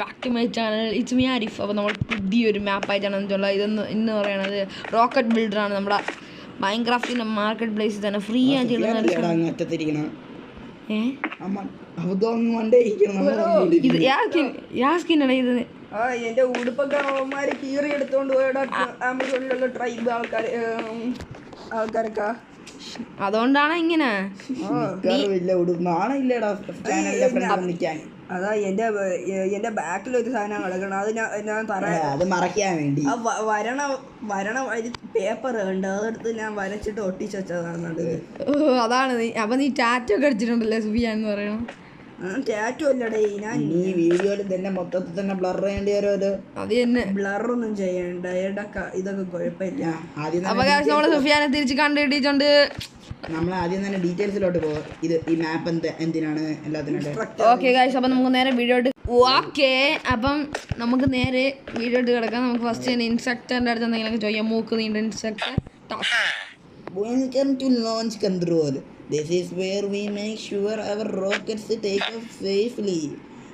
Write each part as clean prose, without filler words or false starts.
Back to my channel. It's me Arif. അപ്പോൾ നമ്മൾ പുതിയൊരു മാപ്പായിട്ടാണ് ഇന്ന് പറയണത് റോക്കറ്റ് ബിൽഡറാണ്. നമ്മുടെ മൈൻക്രാഫ്റ്റിൻ്റെ മാർക്കറ്റ് പ്ലേസിൽ തന്നെ ഫ്രീ ആയിട്ട് എന്റെ ഉടുപ്പൊക്കെ അവന്മാര് കീറി എടുത്തോണ്ട് പോയടാ ആമസോണിലുള്ള ട്രൈബ് ആൾക്കാരൊക്കെ. അതുകൊണ്ടാണ് ഇങ്ങനെ. അതാ എന്റെ ബാക്കിൽ ഒരു സാധനം കിടക്കണം. അത് ഞാൻ അത് മറയ്ക്കാൻ വേണ്ടി വരണ പേപ്പർ ഉണ്ട്, അതെടുത്ത് ഞാൻ വരച്ചിട്ട് ഒട്ടിച്ച് വെച്ചതാണ്. അതാണ് അപ്പൊ നീ ടാറ്റോ ഒക്കെ അടിച്ചിട്ടുണ്ടല്ലേ സുഫിയാൻ എന്ന് പറയണം. ടാറ്റു അല്ലടേ, ഞാൻ ഈ വീഡിയോയിൽ തന്നെ മൊത്തത്തിൽ തന്നെ ബ്ലർ ചെയ്യേണ്ടി വരുമല്ലോ. അത് തന്നെ ബ്ലറൊന്നും ചെയ്യണ്ട, ഇതൊക്കെ കുഴപ്പമില്ല. അപ്പൊ നമ്മള് സുഫിയാനെ തിരിച്ച് കണ്ടുകിട്ടിട്ടുണ്ട്. നമ്മൾ ആദ്യം തന്നെ ഡീറ്റെയിൽസിലോട്ട് പോകാം. ഈ മാപ്പ് എന്തിനാണ് എല്ലാത്തിനും. ഓക്കെ ഗൈസ്, അപ്പം നമുക്ക് നേരെ വീഡിയോ അപ്പം നമുക്ക് നേരെ വീഡിയോ ഇട്ട് കിടക്കാം. നമുക്ക് ഫസ്റ്റ് തന്നെ ഇൻസ്ട്രക്ടറിൻ്റെ അടുത്ത് എന്തെങ്കിലുമൊക്കെ ചോദിക്കാം. മൂക്ക് നീണ്ട instructor. Welcome to launch control. This is where we make sure our rockets take off safely.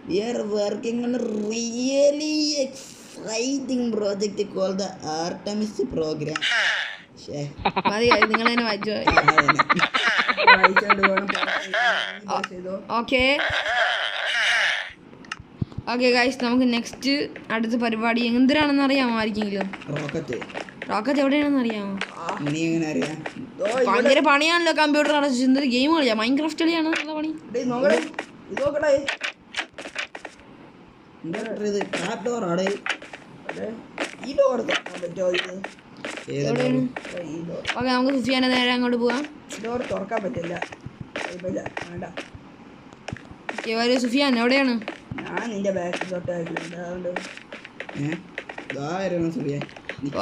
We are working on a really exciting project called the Artemis program. മതി, നിങ്ങൾ തന്നെ വായിച്ചോ. ഓക്കെ ഗൈസ്, നമുക്ക് നെക്സ്റ്റ് അടുത്ത പരിപാടി എന്തിനാണെന്ന് അറിയാമോ ആർക്കെങ്കിലും? റോക്കറ്റ് എവിടെയാണെന്ന് അറിയാമോ? ഭയങ്കര പണിയാണല്ലോ കമ്പ്യൂട്ടർ അടച്ചിട്ട് ഗെയിം കളിയാ. മൈൻക്രാഫ്റ്റ് കളിയാണ് നല്ല പണി. ഓക്കെ, നമുക്ക് സുഫിയാനെ നേരെ അങ്ങോട്ട് പോവാം. തുറക്കാൻ പറ്റില്ല. സുഫിയാൻ എവിടെയാണ്? ഞാൻ നിന്റെ ബാക്കിൽ തൊട്ടായിട്ടുണ്ട്.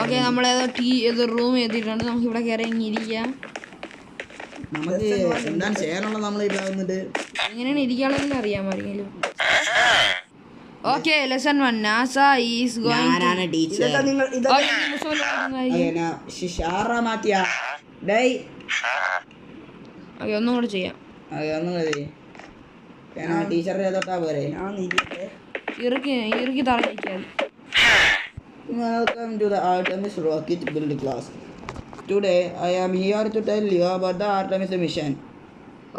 ഓക്കെ, നമ്മളേതോ ഏതോ റൂം എത്തിയിട്ടുണ്ട്. നമുക്ക് ഇവിടെ കയറി ഇരിക്കാം. എങ്ങനെയാണ് ഇരിക്കാനുള്ളത് അറിയാമായിരിക്കും. Okay, lesson 1 NASA is going ഒന്നും കൂടെ ചെയ്യാം. ഇറുക്കി തറയിക്കാൻ. Welcome to the Artemis rocket build class. Today I am here to tell you about the Artemis mission.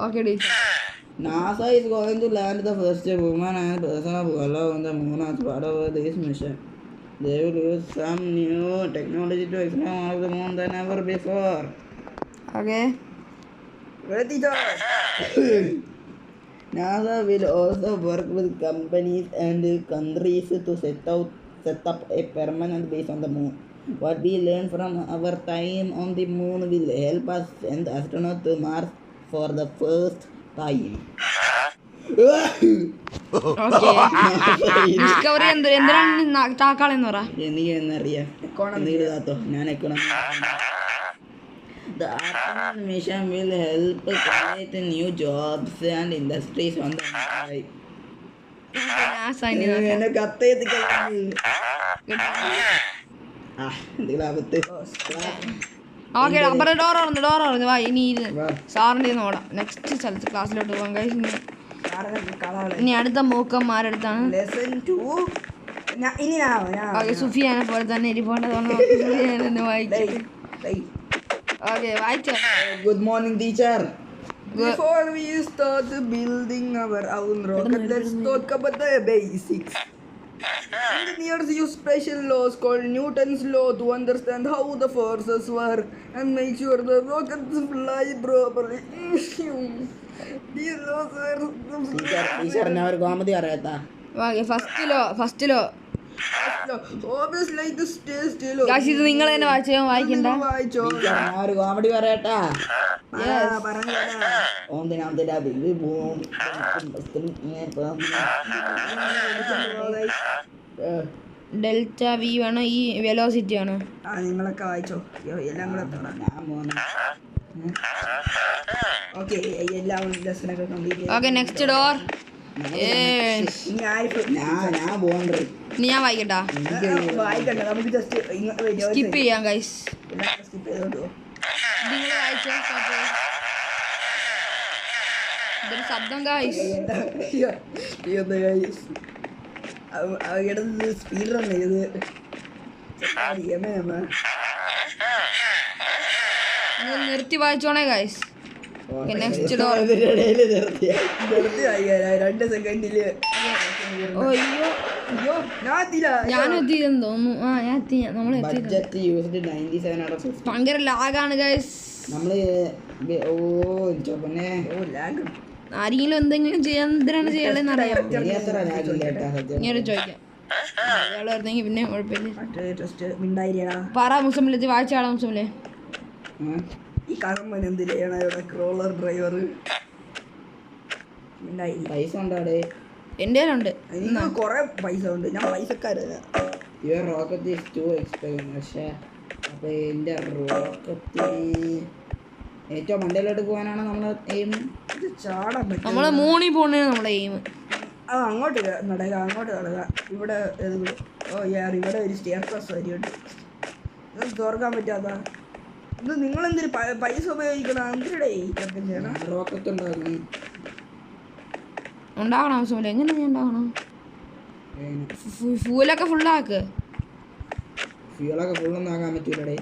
Okay, teacher. NASA is going to land the first woman and person of color on the moon as part of this mission. They will use some new technology to explore more of the moon than ever before. Okay. Ready, NASA will also work with companies and countries to set up a permanent base on the moon. What we learn from our time on the moon will help us send astronauts to Mars for the first time. Discovery എന്തിനാണ് താക്കാളെന്ന് പറ. എനിക്ക് എന്നറിയാം. ഞാൻ economy. The Artemis mission will help create new jobs and industries on the moon. Okay, അപ്പുറം door തുറന്ന് വാ. ഇനി സാറിൻ്റെ ഓടാം. നെക്സ്റ്റ് സ്ഥലത്ത് ക്ലാസ്സിലോട്ട് പോകാം ഗൈസ്. ഇനി അടുത്ത മൂക്കന്മാരടുത്താണ്. സുഫിയാനെ പോലെ തന്നെ ഇരിപ്പുണ്ട്. ഓക്കെ, വായിച്ചോ. Good morning, teacher. Before we start building our own rocket, let's talk about the basics. Engineers use special laws called Newton's law to understand how the forces work and make sure the rockets fly properly. These laws are... Teacher, ഞാൻ ഒരു comedy അറിയാത്ത. First law Always like to stay still. Guys, ഇത് നിങ്ങൾ തന്നെ വായിക്കണ്ട. ഞാൻ ഒരു comedy പറയട്ടാ. Delta V വേണോ ഈ വെലോസിറ്റി ആണോ? നിങ്ങളൊക്കെ വായിച്ചോ, എല്ലാം കൂടെ ഓക്കെ. Next door. ഞാൻ വായിക്കട്ടാ? സ്കിപ്പ് ചെയ്യാം ഗൈസ്. ഇതൊരു ശബ്ദം ഗൈസ്. ഇടത് സ്പീഡ് റൺ ചെയ്ത് നിർത്തി വായിച്ചോണേ ഗൈസ്. Next door. നിർത്തി 2 സെക്കൻഡില്. അയ്യോ അയ്യോ ഞാൻ എത്തിയില്ല. ഞാൻ എത്തിയെന്ന് തോന്നുന്നു. ഞാൻ എത്തി. നമ്മൾ എത്തി. Budget used 97 out of 50. ഭയങ്കര ലാഗാണ് ഗൈസ്. നമ്മള് പിന്നെ ലാഗ്. ആരെങ്കിലും എന്തെങ്കിലും ചെയ്യാൻ എന്തിനാണ് ചെയ്യണമെന്ന് അറിയാം. അത്ര ലാഗില്ല കേട്ടാ സത്യം. ഇങ്ങനെ ചോദിക്കാം. അയാൾ പറഞ്ഞെങ്കിൽ പിന്നെ കുഴപ്പമില്ല. ടെസ്റ്റ് മിണ്ടായിരിക്കടാ. പറ മുസ്ലിം വായിച്ചാളാ മുസ്ലിം. ഈ കർമ്മൻ എന്തിനാണ് ഇവിടെ ക്രോളർ ഡ്രൈവർ? പൈസ ഉണ്ടോടെ? എൻ്റെ ഉണ്ട്. എനിക്ക് കുറെ പൈസ ഉണ്ട്. ഞാൻ പൈസക്കാരല്ല. Your rocket is too expensive. പക്ഷേ അപ്പോൾ എൻ്റെ റോക്കറ്റിന് ഏറ്റവും മണ്ടയിലോട്ട് പോകാനാണ് നമ്മളെ എയിം. ഇത് ചാടാൻ പറ്റും. നമ്മളെ മൂണി പോണേണ് നമ്മളെ എയിം. അങ്ങോട്ട് നടക്കുക, അങ്ങോട്ട് നടക്കുക. ഇവിടെ ഓ യാർ ഇവിടെ ഒരു സ്റ്റെയർ ക്ലാസ് വരികയുണ്ട്. ഇത് തുറക്കാൻ പറ്റാത്ത ഇത് നിങ്ങളെന്തിന് പൈസ ഉപയോഗിക്കണം? എന്തിനടേ ഈ ചെറുക്കൻ ചെയ്യണം? റോക്കറ്റ് ഉണ്ടാക്കണം. ഉണ്ടാകണം മുസ്ലിം. എങ്ങനെ നീ ഉണ്ടാകണം? ഫ്യൂലൊക്കെ ഫുള്ളാക്ക്. ഫ്യൂളൊക്കെ ഫുള്ളൊന്നും ആക്കാൻ പറ്റൂലടേ.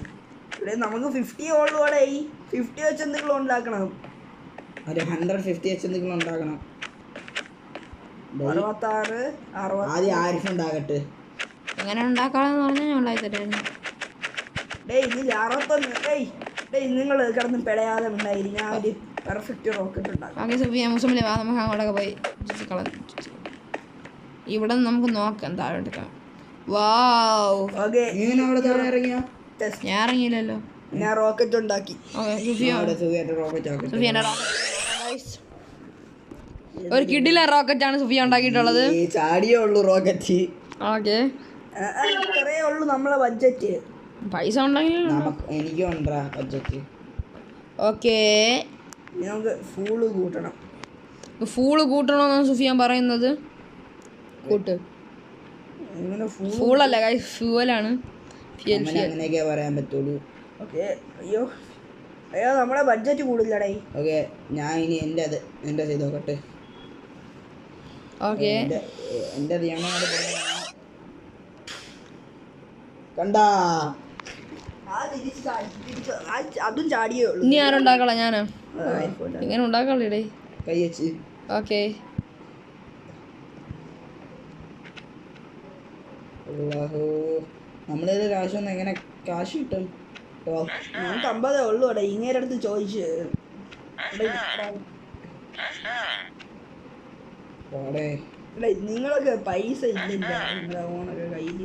ഇവിടെ നമുക്ക് 50 ഉള്ളൂടെ. 50 വെച്ച് എന്തെങ്കിലും ഉണ്ടാക്കണം. ഒരു 150 വെച്ച് എന്തെങ്കിലും ഉണ്ടാക്കണം. 66 60. ആദ്യം ആരിഫ് ഉണ്ടാകട്ടെ. എങ്ങനെ ഉണ്ടാക്കാമെന്ന് പറഞ്ഞാൽ ഞാൻ ഉണ്ടാക്കി തരായിരുന്നു. ഇതിൽ 61. നിങ്ങൾ കിടന്ന് പിടയാതെ ഉണ്ടായിരിക്കും. ഞാൻ ഒരു പെർഫെക്റ്റ് റോക്കറ്റ് ഉണ്ടാക്കും. ബാക്കി സുഫിയ മുസ്ലിം വാ, നമുക്ക് അങ്ങോട്ടൊക്കെ പോയി ഇവിടെ നിന്ന് നമുക്ക് നോക്കാം താഴെ എടുക്കാം. വാവ്. ഓക്കെ ഇങ്ങനെ അവിടെ താഴെ ഇറങ്ങിയോ? ഞാൻ ഇറങ്ങിയില്ലല്ലോ. ഞാൻ റോക്കറ്റ് ഉണ്ടാക്കി. സുഫിയ റോക്കറ്റ് ആക്കട്ടെ. സുഫിയന്റെ ഒരു കിടില റോക്കറ്റാണ് സുഫിയ ഉണ്ടാക്കിയിട്ടുള്ളത്. ചാടിയേ ഉള്ളൂ റോക്കറ്റ്. ഓക്കെ ഇത്രയേ ഉള്ളൂ നമ്മളെ ബഡ്ജറ്റ്. പൈസ ഉണ്ടെങ്കിൽ എനിക്കും ഉണ്ടാ ബഡ്ജറ്റ്. ഓക്കെ നമുക്ക് ഫൂള് കൂട്ടണം. ഫൂള് കൂട്ടണമെന്നാണ് സുഫിയാൻ പറയുന്നത്. കൂട്ട്. ഇങ്ങനെ ഫൂളല്ല ഗൈസ്, ഫ്യൂവലാണ്. അങ്ങനെയൊക്കെ പറയാൻ പറ്റുള്ളൂ. ഓക്കെ. അയ്യോ അയ്യോ നമ്മളെ ബഡ്ജറ്റ് കൂടില്ലടേ. ഓക്കെ ഞാൻ ഇനി എൻ്റെ ചെയ്ത് നോക്കട്ടെ. ഓക്കെ എൻ്റെ കണ്ടാ അതും ചാടിയേ ഉള്ളൂ. ഇനി ആരുണ്ടാക്കളാ? ഞാനാ. ഇങ്ങനെ ഉണ്ടാക്കാളേ കൈ വെച്ച്. ഓക്കെ നമ്മളൊരു പ്രാവശ്യം എങ്ങനെ കാശ് കിട്ടും? നമുക്ക് 50 ഉള്ളൂ അവിടെ. ഇങ്ങേരെ അടുത്ത് ചോദിച്ചു നിങ്ങളൊക്കെ പൈസ ഇല്ലില്ല നിങ്ങളെ ഓണൊക്കെ കയ്യിൽ.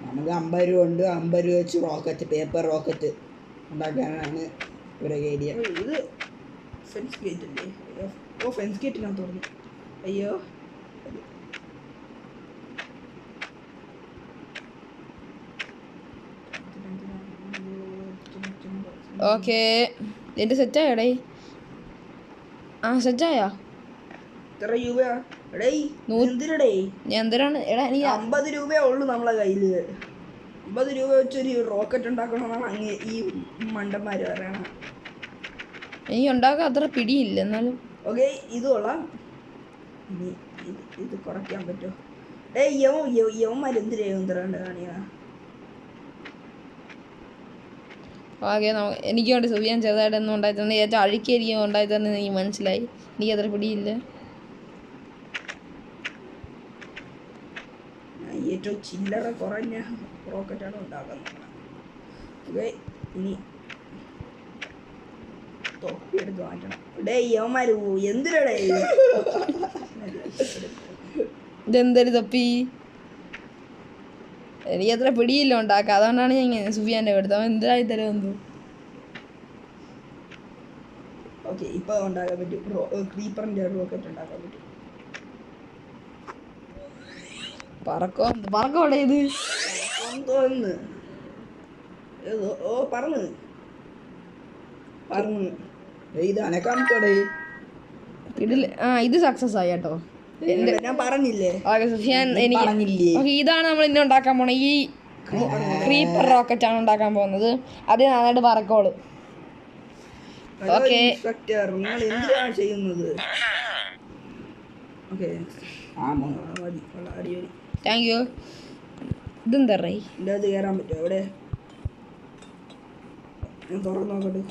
നമുക്ക് 50 രൂപ ഉണ്ട്. 50 രൂപ വെച്ച് റോക്കറ്റ്, പേപ്പർ റോക്കറ്റ് ഉണ്ടാക്കാനാണ് ഒരു ഐഡിയ. ഇത് ഫെൻസ് ഗേറ്റ് അല്ലേ? ഓ ഫെൻസ് ഗേറ്റിനകത്ത് തുറന്നു. അയ്യോ ഓക്കെ എൻ്റെ സെറ്റായടേ. സെറ്റായാ? എത്ര രൂപയാ എടേ? എന്തിനടേ? ഞാൻ എന്തിനാണ് എടാ? എനിക്ക് 50 രൂപയേ ഉള്ളൂ നമ്മളെ കയ്യിൽ. 50 രൂപ വെച്ചൊരു റോക്കറ്റ് ഉണ്ടാക്കണമെന്നാണ് അങ്ങ് ഈ മണ്ടന്മാർ പറയണം. എനിക്ക് ഉണ്ടാക്കാൻ അത്ര പിടിയില്ല. എന്നാലും ഓക്കെ ഇത് കൊള്ളാം. ഇനി ഇത് കുറയ്ക്കാൻ പറ്റുമോ? യവന്മാർ എന്തിനാ എന്തിനാണ്ട് കാണിയാ? ഓക്കെ എനിക്ക് വേണ്ടി സുഫിയാൻ ചെറുതായിട്ടൊന്നും ഉണ്ടായി തന്നെ. ഏറ്റവും അഴുക്കിയിരിക്കും ഉണ്ടായി തന്നെ. എനിക്ക് മനസ്സിലായി. എനിക്ക് അത്ര പിടിയില്ല. ഏറ്റവും ചില്ലറ കുറഞ്ഞ റോക്കറ്റാണ് ഉണ്ടാക്കുന്നത്. ഓക്കെ ഇനി തൊപ്പി എടുത്ത് മാറ്റണം. യവന്മാര് എന്തിനടേ? ഇതെന്തൊരു തൊപ്പി? എനിക്ക് അത്ര പിടിയില്ല ഉണ്ടാക്കുക. അതുകൊണ്ടാണ് ഞാൻ ഇങ്ങനെ സുഫിയാൻ്റെ എടുത്തത്. അവൻ എന്തായി തരുമെന്നു. ഓക്കെ ഇപ്പൊ ഉണ്ടാക്കാൻ പറ്റും. ക്രീപ്പറിന്റെ റോക്കറ്റ് ഉണ്ടാക്കാൻ പറ്റും. പറക്കോടെ ഇത് തോന്നുന്നു. ഓ പറഞ്ഞു ഇത് അനക്കാമത്തോടെ ഇതിൽ ഇത് സക്സസ് ആയി കേട്ടോ. ഞാൻ പറഞ്ഞില്ലേ? ഓക്കെ സുഫിയാൻ എനിക്ക് ഓക്കെ ഇതാണ് നമ്മൾ ഇന്ന് ഉണ്ടാക്കാൻ പോണത്. ഈ ക്രീപ്പർ റോക്കറ്റ് ആണ് ഉണ്ടാക്കാൻ പോകുന്നത്. അത് നന്നായിട്ട് പറക്കോളൂ. ഓക്കെ നിങ്ങൾ എന്തിനാണ് ചെയ്യുന്നത്? ഓക്കെ ആ മൂന്ന് മതി അടിപൊളി. Thank you. ഇതെന്താ റേ? എൻ്റെ അത് കയറാൻ പറ്റുമോ എവിടെ? ഞാൻ തുറന്ന് നോക്കട്ടെ.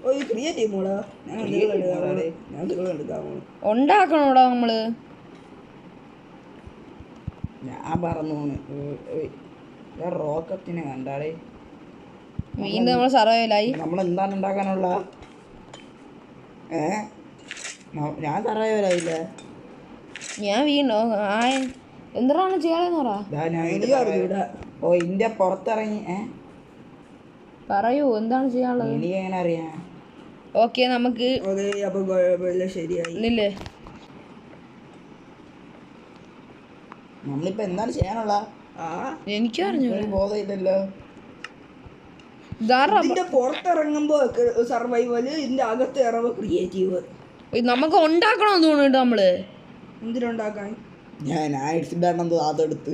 ഓ ഈ ക്രിയേറ്റീവ് മോഡാ. ഞാൻ എടുക്കാമോ? ഉണ്ടാക്കണോടാ നമ്മള്? ഞാൻ പറഞ്ഞു റോക്കറ്റിനെ കണ്ടാടേ. വീണ്ടും നമ്മൾ സർവൈവലായി. നമ്മളെന്താണ് ഉണ്ടാക്കാനുള്ള? ഞാൻ സർവൈവലായില്ല. ഞാൻ വീണ്ടും എന്താണ് ചെയ്യാനെന്ന് പറ. ഓ ഇന്ത്യ പുറത്തിറങ്ങി. പറയൂ എന്താണ് ചെയ്യാനുള്ളത്? എനിക്ക് എങ്ങനെ അറിയാം? ഓക്കെ നമുക്ക് അപ്പൊ കുഴപ്പമില്ല, ശരിയായി. ഇല്ലേ നമ്മളിപ്പോ എന്താണ് ചെയ്യാനുള്ള? എനിക്ക് അറിഞ്ഞു ബോധമില്ലല്ലോ. ഇതിന്റെ പുറത്തിറങ്ങുമ്പോ സർവൈവല്, ഇതിന്റെ അകത്ത് ഇറങ്ങുമ്പോ ക്രിയേറ്റീവ്. നമുക്ക് ഉണ്ടാക്കണമെന്ന് തോന്നുന്നുണ്ട് നമ്മള്. എന്തിനുണ്ടാക്കാൻ? ഞാൻ ആയിട്സിഡാണെന്ന് അതെടുത്ത്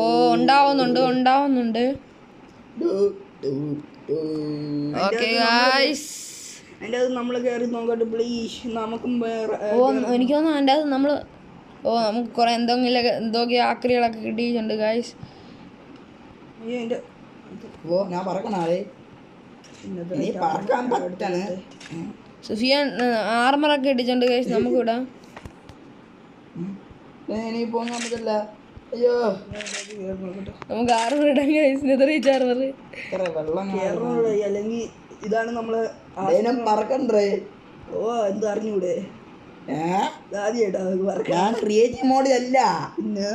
ഓ ഉണ്ടാവുന്നുണ്ട്. ഓക്കെ ഗായ്സ്, അതിൻ്റെ അത് നമ്മൾ കയറി നോക്കട്ടെ പ്ലീസ്. നമുക്കും എനിക്ക് തോന്നുന്നു അതിൻ്റെ അത് നമ്മള് നമുക്ക് കുറെ എന്തൊക്കെ ആക്രികളൊക്കെ കിട്ടിയിട്ടുണ്ട് ഗായ്സ്. ഞാൻ പറക്കണേ പറക്കാൻ പറ്റാണ്. സുഫിയാൻ ആർമറൊക്കെ ഇട്ടിട്ടുണ്ട് ഗൈസ്, നമുക്ക് വിടാം. എനിക്ക് പോകാൻ പറ്റില്ല. അയ്യോ നമുക്ക് ആർമർ ഇടാം ഗൈസ്. നെതറീച്ച് ആർമർ. വെള്ളം അല്ലെങ്കിൽ ഇതാണ് നമ്മള് പറക്കണ്ടേ? ഓ എന്ത് അറിഞ്ഞൂടെ? ഞാൻ ക്രിയേറ്റീവ് മോഡിലല്ല. പിന്നെ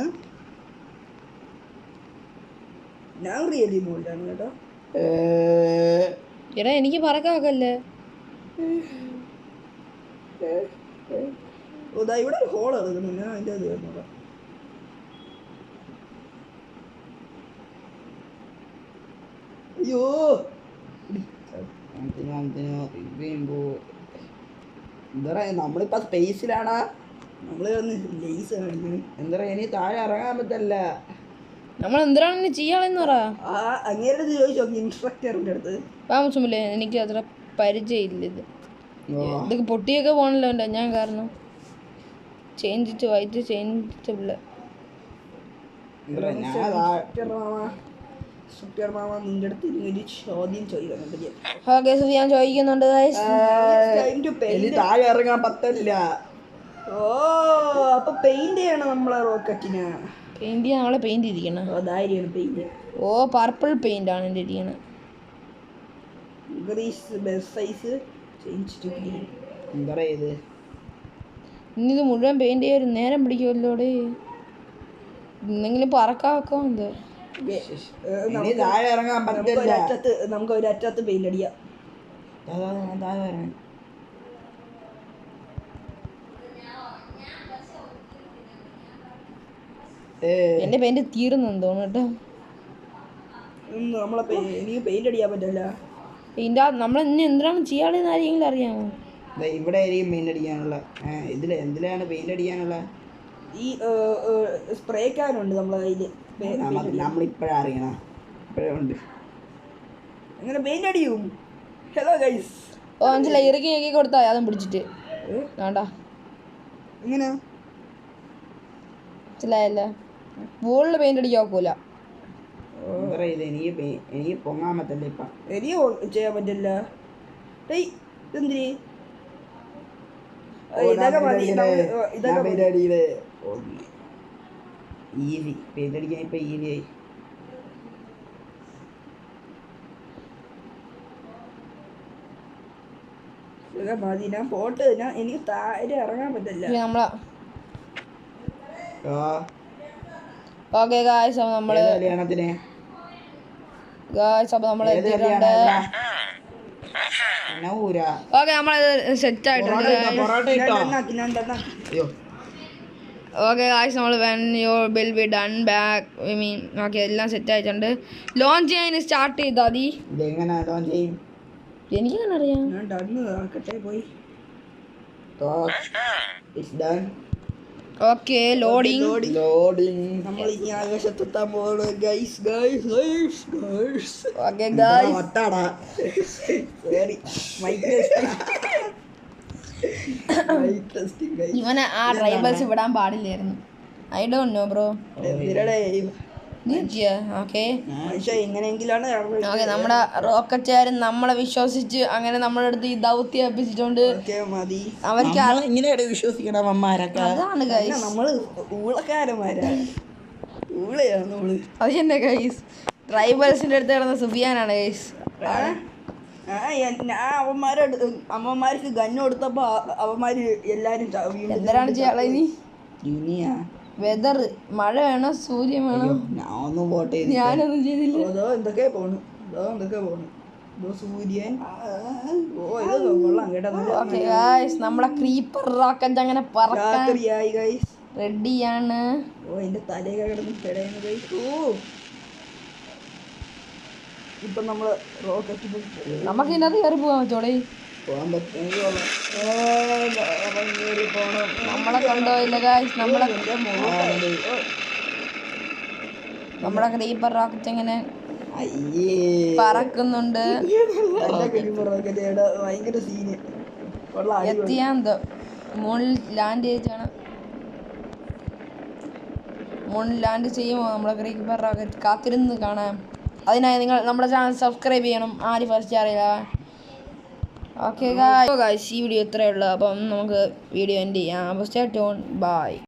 ഞാൻ ക്രിയേറ്റീവ് മോഡിലാണ് കേട്ടോ. എടാ എനിക്ക് പറക്കാക്കല്ലേ. ഇവിടെ ഒരു ഹോൾ ഇറങ്ങുന്നു. ഞാൻ അതിൻ്റെ അത് വരുന്നതാ. അയ്യോ എന്താ നമ്മളിപ്പോ സ്പേസിലാണാ? നമ്മള് ലേസ് കാണിക്കുന്നു. എന്താ ഇനി താഴെ ഇറങ്ങാൻ പറ്റല്ല. നമ്മൾ എന്തിനാണ് ചെയ്യാണെന്ന് പറ. അങ്ങേരുടെ ചോദിച്ചു നോക്കി ഇൻസ്ട്രക്ടറിന്റെ അടുത്ത്. താമസമില്ലേ, എനിക്ക് അത്ര പരിചയമില്ല ഇത്. ഇതൊക്കെ പൊട്ടിയൊക്കെ പോകണല്ലോ എൻ്റെ ഞാൻ കാരണം. ചേഞ്ച് വൈറ്റ് ചേഞ്ചില്ല. നിന്റെ അടുത്ത് ഒരു ചോദ്യം ചോദിക്കാൻ ഓക്കെ ഞാൻ ചോദിക്കുന്നുണ്ട്. താഴെ ഇറങ്ങാൻ പറ്റില്ല. ഓ അപ്പൊ പെയിന്റ് ചെയ്യണം നമ്മളെ റോക്കറ്റിന്. പെയിന്റ് ചെയ്യാൻ നമ്മളെ പെയിന്റ് ഇരിക്കണം. അതായിരിക്കണം പെയിന്റ്. ഓ പർപ്പിൾ പെയിന്റ് ആണ് എൻ്റെ ഇരിക്കണം. എന്താ ഇത്? ഇനി ഇത് മുഴുവൻ പെയിന്റ് ചെയ്യാൻ നേരം പിടിക്കുമല്ലോടെ. എന്തെങ്കിലും പറക്കാൻ വെക്കാം. എന്ത് താഴെ ഇറങ്ങാൻ പറ്റില്ല. നമുക്ക് ഒരു അറ്റത്ത് പെയിന്റ് അടിക്കാം. എന്റെ പെയിന്റ് തീർന്നെന്ന് തോന്നുന്നു കേട്ടോ. നമ്മളെ എനിക്ക് പെയിന്റ് അടിക്കാൻ പറ്റില്ല. പെയിന്റ് നമ്മൾ ഇനി എന്തിനാണ് ചെയ്യാണെന്ന് ആരെങ്കിലും അറിയാമോ? ഇവിടെ ആയിരിക്കും പെയിന്റ് അടിക്കാനുള്ള. എന്തിലാണ് പെയിന്റ് അടിക്കാനുള്ള? ഈ സ്പ്രേ കാനുണ്ട് നമ്മളെ കയ്യില്. നമ്മളിപ്പോഴാ അറിയണം. ഇപ്പോഴേ ഉണ്ട്. എങ്ങനെ പെയിന്റ് അടിയും? Hello guys. ഓ മനസ്സിലായി. ഇറക്കി കൊടുത്താ അതും പിടിച്ചിട്ട് വേണ്ടാ. എങ്ങനെ മനസ്സിലായല്ലേ? വോളില് പെയിന്റ് അടിക്കാൻ നോക്കൂല. എനിക്ക് പൊങ്ങാൻ പറ്റില്ല. ഇപ്പൊ എനിക്ക് ചെയ്യാൻ പറ്റില്ല. ഇതെന്തിരി ഈസി പെയിന്റ് അടിക്കാൻ ഇപ്പൊ ഈസി ആയി. മതി ഞാൻ പോട്ട്. എനിക്ക് താഴെ ഇറങ്ങാൻ പറ്റില്ല. നമ്മളെ ഓക്കെ ഗായ്സ്, അപ്പോൾ നമ്മള് എത്തിയിട്ടുണ്ട്. ഓക്കെ നമ്മളത് സെറ്റ് ആയിട്ടുണ്ട്. ഓക്കെ ഗായ്സ്, നമ്മൾ when your bill be done back I mean okay എല്ലാം സെറ്റ് ആയിട്ടുണ്ട്. ലോഞ്ച് ചെയ്യാൻ സ്റ്റാർട്ട് ചെയ്താൽ മതി. എനിക്കങ്ങനെ അറിയാം. Okay loading. ലോഡിങ്. നമ്മൾ ഇനി ആകാശത്തെത്താൻ പോകണം guys guys guys guys. Okay guys, വട്ടാടാ. Sorry mic testing guys. ഇവനെ ആ ട്രൈബൽസ് വിടാൻ പാടില്ലായിരുന്നു. I don't know bro. എന്തിനടേ ഓക്കെ മനുഷ്യ എങ്ങനെയെങ്കിലാണ് ഓക്കെ, നമ്മുടെ റോക്കറ്റുകാരൻ നമ്മളെ വിശ്വസിച്ച് അങ്ങനെ നമ്മുടെ അടുത്ത് ഈ ദൗത്യം ഏൽപ്പിച്ചിട്ടുണ്ട്. മതി. അവർക്ക് ഇങ്ങനെയാണ് വിശ്വസിക്കണം അമ്മമാരൊക്കെ. അതാണ് ഗൈസ്, നമ്മള് ഊളക്കാരന്മാരാ. ഊളയാണ് നമ്മള്. അത് തന്നെ ഗൈസ്. ട്രൈബൽസിന്റെ അടുത്ത് കിടന്ന സുഫിയാനാണ് ഗൈസ്. അമ്മമാർക്ക് ഗന്ന് കൊടുത്തപ്പോ അവന്മാര് എല്ലാരും എന്തിനാണ് ചെയ്യാളെ ഇനി? ജൂനിയാ വെതർ, മഴ വേണോ സൂര്യൻ വേണോ? ഞാൻ ഒന്നും വോട്ട് ചെയ്തു. ഞാനൊന്നും ചെയ്തില്ല. എന്തൊക്കെ പോണു സൂര്യൻ. ഓ ഇത് കൊള്ളാം കേട്ടോ. ഓക്കെ ഗൈസ്, നമ്മളെ ക്രീപ്പർ റോക്കറ്റ് അങ്ങനെ പറക്കാൻ രാത്രിയായി ഗൈസ്. റെഡിയാണ്. ഓ എന്റെ തലയൊക്കെ കിടന്ന് പെടയുന്നു ഗൈസ്. ഓ ഇപ്പൊ നമ്മള് റോക്കറ്റ് നമുക്ക് ഇതിനകത്ത് കയറി പോകാൻ പറ്റോടെ? പോകാൻ പറ്റും. പോണം. നമ്മളെ കണ്ടോയില്ല ഗൈസ്. നമ്മുടെ ക്രീപ്പർ റോക്കറ്റ് ഇങ്ങനെ അയ്യേ പറക്കുന്നുണ്ട്. ഭയങ്കര സീന്. കൊള്ളാം. എത്തിയാന്തോ മുകളിൽ ലാൻഡ് ചെയ്താണ്. മുകളിൽ ലാൻഡ് ചെയ്യുമോ നമ്മളെ ക്രീപ്പർ റോക്കറ്റ്? കാത്തിരുന്ന് കാണാം. അതിനായി നിങ്ങൾ നമ്മുടെ ചാനൽ സബ്സ്ക്രൈബ് ചെയ്യണം. ആര് ഫസ്റ്റ് അറിയില്ല. ഓക്കെ ഗായ്സ്, ഈ വീഡിയോ ഇത്രയേ ഉള്ളൂ. അപ്പം നമുക്ക് വീഡിയോ എൻഡ് ചെയ്യാം. അപ്പോൾ സ്റ്റേ ട്യൂൺ. ബൈ.